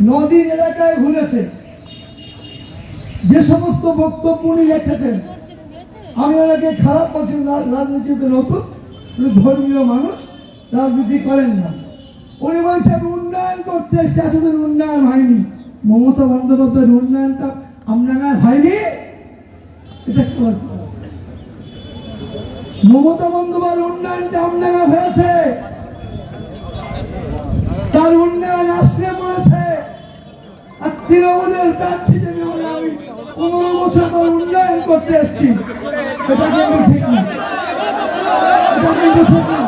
নদীর এলাকায় ঘুরেছে, যে সমস্ত বক্তব্য উনি রেখেছেন, আমি ওনাকে খারাপ বলছি না। রাজনীতিতে নতুন, ধর্মীয় মানুষ, রাজনীতি করেন না। উনি বলছেন উন্নয়ন করতে এসছে, এতদিন উন্নয়ন হয়নি। মমতা বন্দ্যোপাধ্যায়ের উন্নয়নটা আমডাঙ্গায় হয়নি, এটা মমতা বন্দ্যোপাধ্যায়ের উন্নয়নটা আমডাঙ্গা হয়েছে, তার উন্নয়ন আসলে পড়েছে। আর তৃণমূলের প্রার্থী থেকে আমি 15 বছর পর উন্নয়ন করতে এসেছি, এটা কিন্তু ঠিক না, এটা কিন্তু ঠিক না।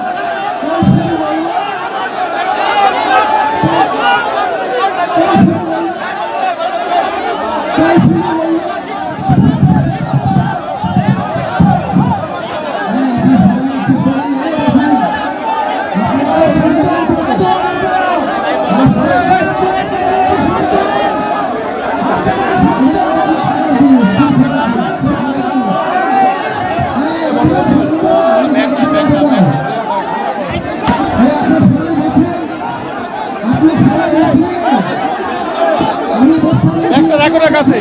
একটা কাছে